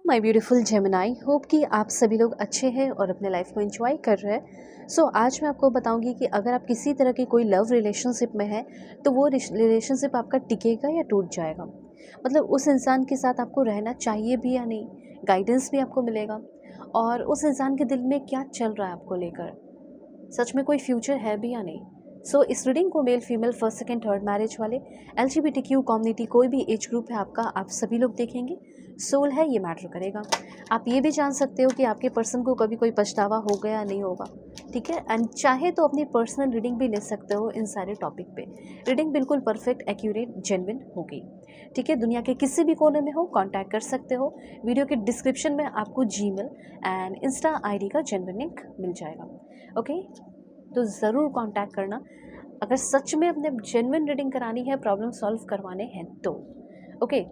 My beautiful Gemini, hope कि आप सभी लोग अच्छे हैं और अपने लाइफ को एंजॉय कर रहे हैं। आज मैं आपको बताऊंगी कि अगर आप किसी तरह की कोई लव रिलेशनशिप में हैं तो वो रिलेशनशिप आपका टिकेगा या टूट जाएगा। मतलब उस इंसान के साथ आपको रहना चाहिए भी या नहीं, गाइडेंस भी आपको मिलेगा। और उस इंसान के दिल में क्या चल रहा है आपको लेकर, सच में कोई फ्यूचर है भी या नहीं। इस रीडिंग को male female first second third marriage वाले, LGBTQ कम्युनिटी, कोई भी एज ग्रुप है आपका, आप सभी लोग देखेंगे। सोल है, ये मैटर करेगा। आप ये भी जान सकते हो कि आपके पर्सन को कभी कोई पछतावा हो गया नहीं होगा, ठीक है। एंड चाहे तो अपनी पर्सनल रीडिंग भी ले सकते हो इन सारे टॉपिक पे। रीडिंग बिल्कुल परफेक्ट, एक्यूरेट, जेन्युइन होगी, ठीक है। दुनिया के किसी भी कोने में हो, कांटेक्ट कर सकते हो। वीडियो के डिस्क्रिप्शन में आपको जीमेल एंड इंस्टा आईडी का जेन्युइन लिंक मिल जाएगा, ओके। तो ज़रूर कांटेक्ट करना अगर सच में अपने जेन्युइन रीडिंग करानी है, प्रॉब्लम सॉल्व करवाने हैं तो, ओके।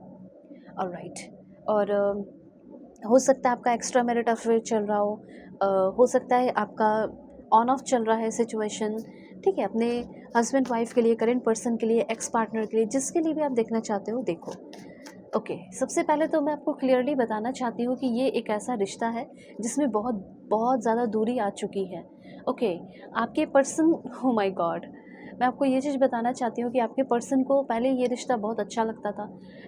ऑलराइट। और हो सकता है आपका एक्स्ट्रा मैरिट अफेयर चल रहा हो सकता है आपका ऑन ऑफ चल रहा है सिचुएशन, ठीक है। अपने हस्बैंड वाइफ के लिए, करेंट पर्सन के लिए, एक्स पार्टनर के लिए, जिसके लिए भी आप देखना चाहते हो देखो, ओके। सबसे पहले तो मैं आपको क्लियरली बताना चाहती हूँ कि ये एक ऐसा रिश्ता है जिसमें बहुत बहुत ज़्यादा दूरी आ चुकी है, ओके। आपके पर्सन, ओ माय गॉड, मैं आपको ये चीज़ बताना चाहती हूँ कि आपके पर्सन को पहले ये रिश्ता बहुत अच्छा लगता था,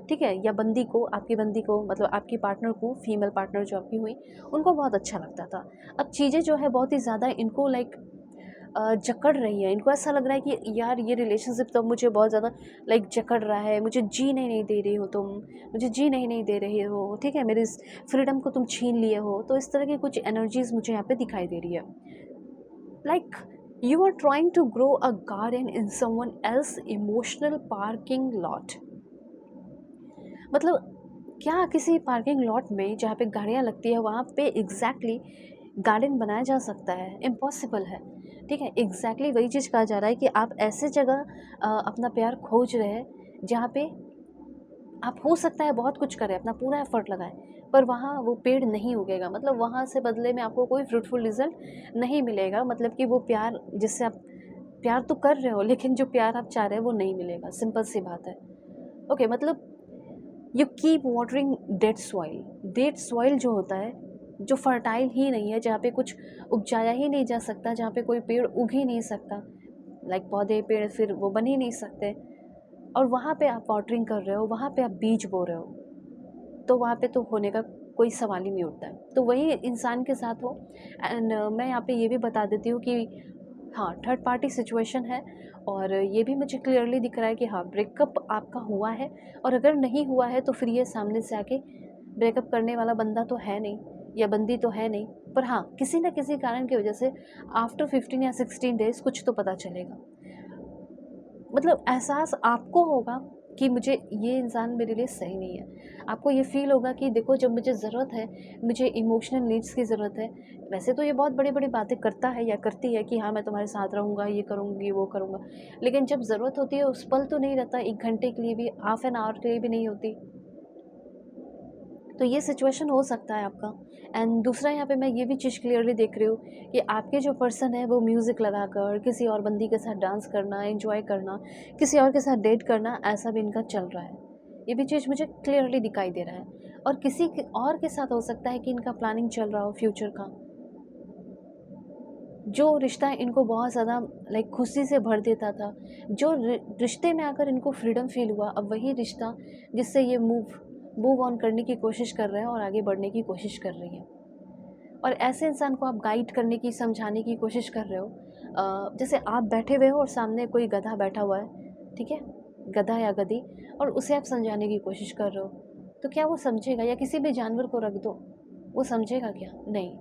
ठीक है। या बंदी को, आपकी बंदी को, मतलब आपकी पार्टनर को, फीमेल पार्टनर जो आपकी हुई, उनको बहुत अच्छा लगता था। अब चीज़ें जो है बहुत ही ज़्यादा इनको लाइक जकड़ रही है। इनको ऐसा लग रहा है कि यार ये रिलेशनशिप तो मुझे बहुत ज़्यादा लाइक जकड़ रहा है, मुझे जीने नहीं दे रही हो तुम, मुझे जी नहीं दे रही हो, ठीक है। मेरी इस फ्रीडम को तुम छीन लिए हो। तो इस तरह की कुछ एनर्जीज मुझे यहाँ पे दिखाई दे रही है। Like you are trying to grow a garden in someone else emotional parking lot. मतलब क्या किसी पार्किंग लॉट में जहाँ पे गाड़ियाँ लगती है वहाँ पे एग्जैक्टली गार्डन बनाया जा सकता है? इम्पॉसिबल है, ठीक है। एग्जैक्टली वही चीज़ कहा जा रहा है कि आप ऐसे जगह अपना प्यार खोज रहे हैं जहाँ पे आप हो सकता है बहुत कुछ करें, अपना पूरा एफर्ट लगाएं, पर वहाँ वो पेड़ नहीं उगेगा। मतलब वहाँ से बदले में आपको कोई फ्रूटफुल रिजल्ट नहीं मिलेगा। मतलब कि वो प्यार जिससे आप प्यार तो कर रहे हो, लेकिन जो प्यार आप चाह रहे हो वो नहीं मिलेगा, सिंपल सी बात है, ओके। मतलब you keep watering dead soil. Dead soil जो होता है, जो फर्टाइल ही नहीं है, जहाँ पे कुछ उपजाया ही नहीं जा सकता, जहाँ पे कोई पेड़ उग ही नहीं सकता, लाइक पौधे पेड़ फिर वो बन ही नहीं सकते, और वहाँ पे आप वाटरिंग कर रहे हो, वहाँ पे आप बीज बो रहे हो, तो वहाँ पे तो होने का कोई सवाल ही नहीं उठता है। तो वही इंसान के साथ हो। एंड मैं यहाँ पे ये भी बता देती हूँ कि हाँ, थर्ड पार्टी सिचुएशन है। और ये भी मुझे क्लियरली दिख रहा है कि हाँ, ब्रेकअप आपका हुआ है। और अगर नहीं हुआ है तो फिर ये सामने से आके ब्रेकअप करने वाला बंदा तो है नहीं, या बंदी तो है नहीं, पर हाँ, किसी न किसी कारण की वजह से आफ्टर 15 या 16 डेज कुछ तो पता चलेगा। मतलब एहसास आपको होगा कि मुझे ये इंसान मेरे लिए सही नहीं है। आपको ये फ़ील होगा कि देखो, जब मुझे ज़रूरत है, मुझे इमोशनल नीड्स की ज़रूरत है, वैसे तो ये बहुत बड़ी-बड़ी बातें करता है या करती है कि हाँ, मैं तुम्हारे साथ रहूँगा, ये करूँगी, वो करूँगा। लेकिन जब ज़रूरत होती है उस पल तो नहीं रहता, 1 घंटे के लिए भी, हाफ एन आवर के लिए भी नहीं होती। तो ये सिचुएशन हो सकता है आपका। एंड दूसरा यहाँ पे मैं ये भी चीज़ क्लियरली देख रही हूँ कि आपके जो पर्सन है वो म्यूज़िक लगाकर किसी और बंदी के साथ डांस करना, एंजॉय करना, किसी और के साथ डेट करना, ऐसा भी इनका चल रहा है। ये भी चीज़ मुझे क्लियरली दिखाई दे रहा है। और किसी और के साथ हो सकता है कि इनका प्लानिंग चल रहा हो फ्यूचर का। जो रिश्ता इनको बहुत ज़्यादा लाइक खुशी से भर देता था, जो रिश्ते में आकर इनको फ्रीडम फील हुआ, अब वही रिश्ता जिससे ये मूव ऑन करने की कोशिश कर रहे हैं और आगे बढ़ने की कोशिश कर रही हैं। और ऐसे इंसान को आप गाइड करने की, समझाने की कोशिश कर रहे हो। जैसे आप बैठे हुए हो और सामने कोई गधा बैठा हुआ है, ठीक है, गधा या गधी, और उसे आप समझाने की कोशिश कर रहे हो, तो क्या वो समझेगा? या किसी भी जानवर को रख दो, वो समझेगा क्या? नहीं।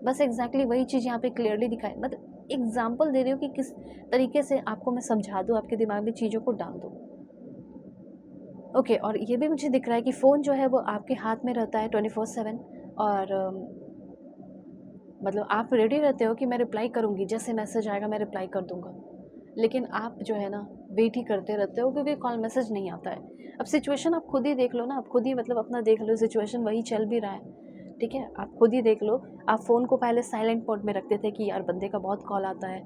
बस एग्जैक्टली वही चीज़ यहाँ पे क्लियरली दिखाई, मतलब एग्जाम्पल दे रही हूँ कि किस तरीके से आपको मैं समझा दूँ, आपके दिमाग में चीज़ों को डाल दूँ, ओके। और ये भी मुझे दिख रहा है कि फ़ोन जो है वो आपके हाथ में रहता है 24/7। और मतलब आप रेडी रहते हो कि मैं रिप्लाई करूँगी, जैसे मैसेज आएगा मैं रिप्लाई कर दूँगा, लेकिन आप जो है ना वेट ही करते रहते हो, क्योंकि कॉल मैसेज नहीं आता है। अब सिचुएशन आप खुद ही देख लो ना, आप खुद ही मतलब अपना देख लो, सिचुएशन वही चल भी रहा है, ठीक है। आप खुद ही देख लो, आप फ़ोन को पहले साइलेंट मोड में रखते थे कि यार बंदे का बहुत कॉल आता है,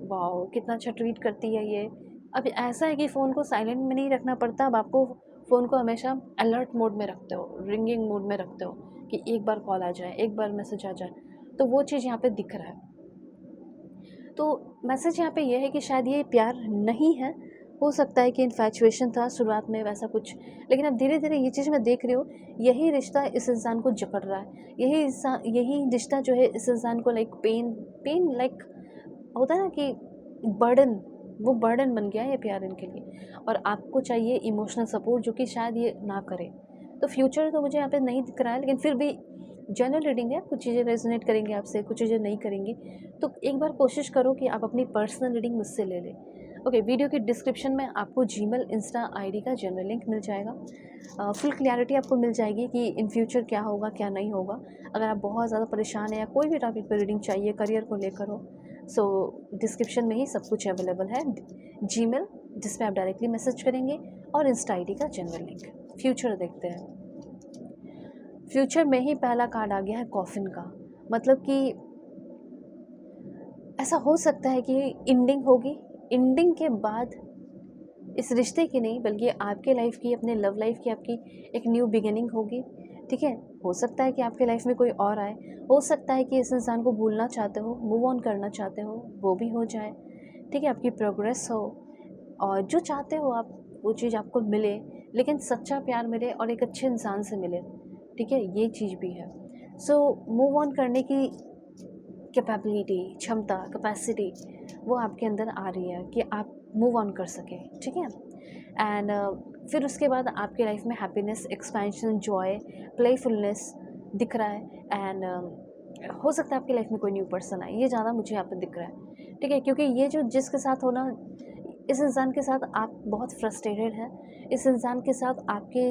वाओ कितना अच्छा ट्रीट करती है ये। अब ऐसा है कि फ़ोन को साइलेंट में नहीं रखना पड़ता, अब आपको फ़ोन को हमेशा अलर्ट मोड में रखते हो, रिंगिंग मोड में रखते हो कि एक बार कॉल आ जाए, एक बार मैसेज आ जाए, तो वो चीज़ यहाँ पे दिख रहा है। तो मैसेज यहाँ पे ये है कि शायद ये प्यार नहीं है, हो सकता है कि इन्फैचुएशन था शुरुआत में वैसा कुछ, लेकिन अब धीरे-धीरे ये चीज़ मैं देख रही हूँ, यही रिश्ता इस इंसान को जकड़ रहा है। यही रिश्ता जो है इस इंसान को लाइक पेन पेन लाइक होता है ना कि बर्डन, वो बर्डन बन गया है ये प्यार इनके लिए, और आपको चाहिए इमोशनल सपोर्ट जो कि शायद ये ना करे। तो फ्यूचर तो मुझे यहाँ पे नहीं दिख रहा है, लेकिन फिर भी जनरल रीडिंग है, कुछ चीज़ें रेजोनेट करेंगी आपसे, कुछ चीज़ें नहीं करेंगी। तो एक बार कोशिश करो कि आप अपनी पर्सनल रीडिंग मुझसे ले लें। ओके, वीडियो के डिस्क्रिप्शन में आपको जीमेल, इंस्टा आईडी का जनरल लिंक मिल जाएगा। फुल क्लैरिटी आपको मिल जाएगी कि इन फ्यूचर क्या होगा, क्या नहीं होगा। अगर आप बहुत ज़्यादा परेशान हैं या कोई भी टॉपिक पर रीडिंग चाहिए, करियर को लेकर हो, सो डिस्क्रिप्शन में ही सब कुछ अवेलेबल है। जीमेल जिस पे आप डायरेक्टली मैसेज करेंगे, और इंस्टा आईडी का जनरल लिंक। फ्यूचर देखते हैं। फ्यूचर में ही पहला कार्ड आ गया है कॉफिन का, मतलब कि ऐसा हो सकता है कि एंडिंग होगी, एंडिंग के बाद इस रिश्ते की नहीं बल्कि आपके लाइफ की, अपने लव लाइफ की आपकी एक न्यू बिगिनिंग होगी। ठीक है, हो सकता है कि आपके लाइफ में कोई और आए, हो सकता है कि इस इंसान को भूलना चाहते हो, मूव ऑन करना चाहते हो, वो भी हो जाए। ठीक है, आपकी प्रोग्रेस हो, और जो चाहते हो आप वो चीज़ आपको मिले, लेकिन सच्चा प्यार मिले और एक अच्छे इंसान से मिले। ठीक है, ये चीज़ भी है। सो मूव ऑन करने की कैपेबिलिटी, क्षमता, कैपेसिटी वो आपके अंदर आ रही है कि आप मूव ऑन कर सकें। ठीक है, एंड फिर उसके बाद आपके लाइफ में हैप्पीनेस, एक्सपेंशन, जॉय, प्लेफुलनेस दिख रहा है। एंड हो सकता है आपकी लाइफ में कोई न्यू पर्सन आए, ये ज़्यादा मुझे यहाँ पे दिख रहा है। ठीक है, क्योंकि ये जो जिसके साथ हो ना, इस इंसान के साथ आप बहुत फ्रस्ट्रेटेड हैं। इस इंसान के साथ आपके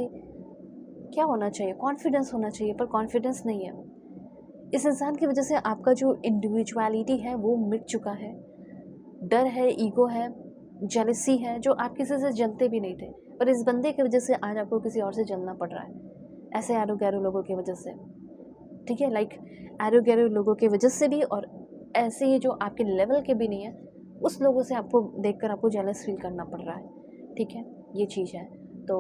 क्या होना चाहिए, कॉन्फिडेंस होना चाहिए, पर कॉन्फिडेंस नहीं है। इस इंसान की वजह से आपका जो इंडिविजुअलिटी है वो मिट चुका है। डर है, ईगो है, जेलसी है, जो आप किसी से जलते भी नहीं थे, पर इस बंदे की वजह से आज आपको किसी और से जलना पड़ रहा है, ऐसे एरो गैरो लोगों की वजह से। ठीक है, लाइक एरो गैरो लोगों की वजह से भी, और ऐसे ही जो आपके लेवल के भी नहीं है, उस लोगों से आपको देखकर आपको जेलस फील करना पड़ रहा है। ठीक है, ये चीज़ है। तो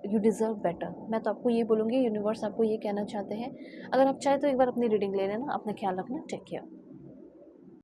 यू डिज़र्व बेटर, मैं तो आपको ये बोलूँगी, यूनिवर्स आपको ये कहना चाहते हैं। अगर आप चाहें तो एक बार अपनी रीडिंग ले लेना। अपना ख्याल रखना। Take care.